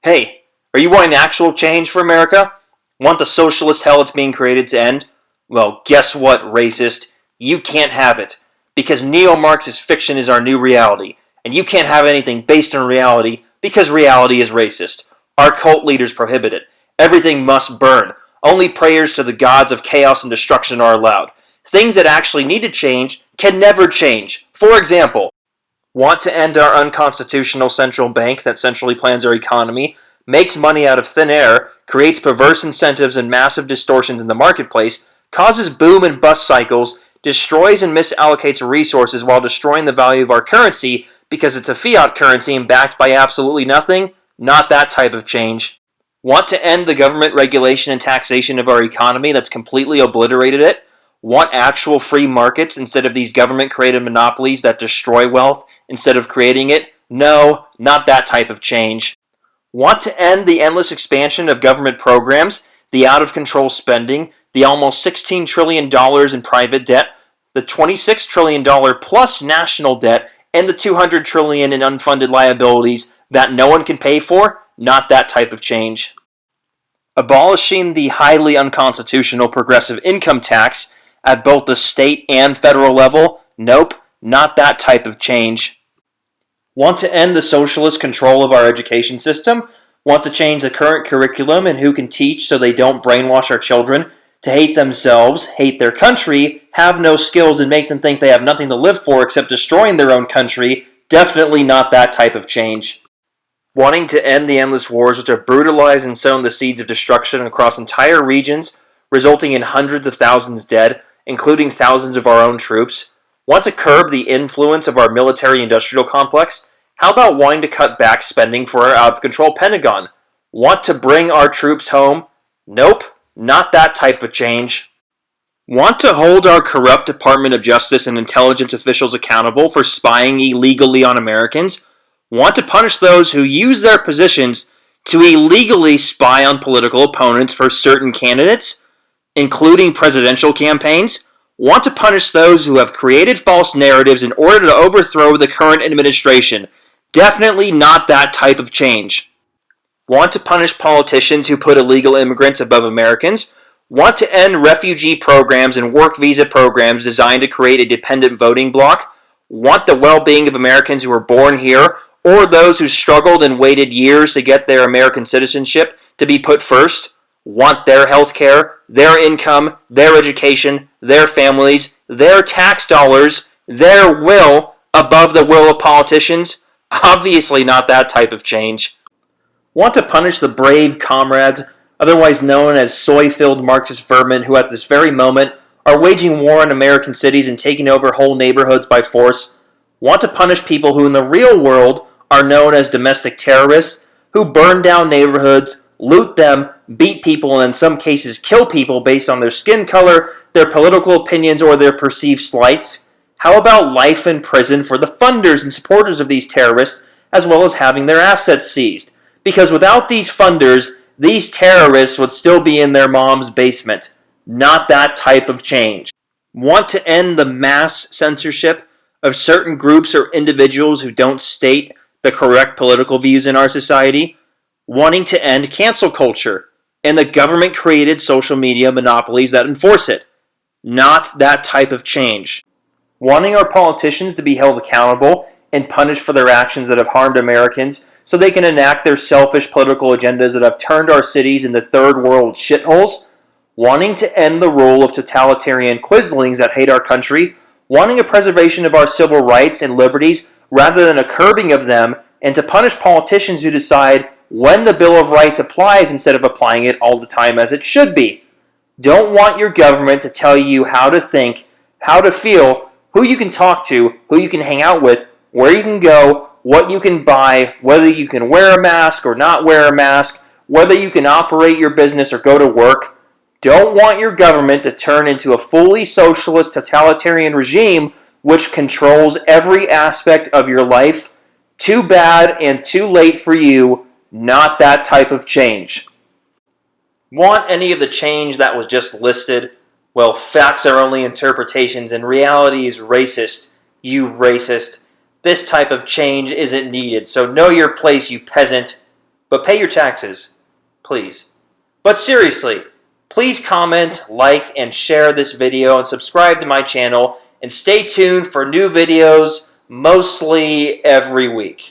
Hey, are you wanting actual change for America? Want the socialist hell it's being created to end? Well, guess what, racist? You can't have it. Because neo-Marxist fiction is our new reality. And you can't have anything based on reality because reality is racist. Our cult leaders prohibit it. Everything must burn. Only prayers to the gods of chaos and destruction are allowed. Things that actually need to change can never change. For example, want to end our unconstitutional central bank that centrally plans our economy, makes money out of thin air, creates perverse incentives and massive distortions in the marketplace, causes boom and bust cycles, destroys and misallocates resources while destroying the value of our currency because it's a fiat currency and backed by absolutely nothing? Not that type of change. Want to end the government regulation and taxation of our economy that's completely obliterated it? Want actual free markets instead of these government-created monopolies that destroy wealth instead of creating it? No, not that type of change. Want to end the endless expansion of government programs, the out-of-control spending, the almost $16 trillion in private debt, the $26 trillion plus national debt, and the $200 trillion in unfunded liabilities that no one can pay for? Not that type of change. Abolishing the highly unconstitutional progressive income tax at both the state and federal level? Nope, not that type of change. Want to end the socialist control of our education system? Want to change the current curriculum and who can teach so they don't brainwash our children to hate themselves, hate their country, have no skills, and make them think they have nothing to live for except destroying their own country? Definitely not that type of change. Wanting to end the endless wars which have brutalized and sown the seeds of destruction across entire regions, resulting in hundreds of thousands dead, including thousands of our own troops? Want to curb the influence of our military-industrial complex? How about wanting to cut back spending for our out-of-control Pentagon? Want to bring our troops home? Nope, not that type of change. Want to hold our corrupt Department of Justice and intelligence officials accountable for spying illegally on Americans? Want to punish those who use their positions to illegally spy on political opponents for certain candidates, including presidential campaigns? Want to punish those who have created false narratives in order to overthrow the current administration? Definitely not that type of change. Want to punish politicians who put illegal immigrants above Americans? Want to end refugee programs and work visa programs designed to create a dependent voting bloc? Want the well-being of Americans who were born here or those who struggled and waited years to get their American citizenship to be put first? Want their health care, their income, their education, their families, their tax dollars, their will above the will of politicians? Obviously not that type of change. Want to punish the brave comrades, otherwise known as soy-filled Marxist vermin, who at this very moment are waging war on American cities and taking over whole neighborhoods by force? Want to punish people who in the real world are known as domestic terrorists, who burn down neighborhoods, loot them, beat people, and in some cases kill people based on their skin color, their political opinions, or their perceived slights? How about life in prison for the funders and supporters of these terrorists, as well as having their assets seized? Because without these funders, these terrorists would still be in their mom's basement. Not that type of change. Want to end the mass censorship of certain groups or individuals who don't state the correct political views in our society? Wanting to end cancel culture and the government-created social media monopolies that enforce it? Not that type of change. Wanting our politicians to be held accountable and punished for their actions that have harmed Americans so they can enact their selfish political agendas that have turned our cities into third world shitholes? Wanting to end the rule of totalitarian quislings that hate our country? Wanting a preservation of our civil rights and liberties rather than a curbing of them, and to punish politicians who decide when the Bill of Rights applies instead of applying it all the time as it should be? Don't want your government to tell you how to think, how to feel, who you can talk to, who you can hang out with, where you can go, what you can buy, whether you can wear a mask or not wear a mask, whether you can operate your business or go to work. Don't want your government to turn into a fully socialist totalitarian regime which controls every aspect of your life. Too bad and too late for you. Not that type of change. Want any of the change that was just listed? Well, facts are only interpretations and reality is racist. You racist. This type of change isn't needed, so know your place, you peasant. But pay your taxes, please. But seriously, please comment, like, and share this video and subscribe to my channel and stay tuned for new videos mostly every week.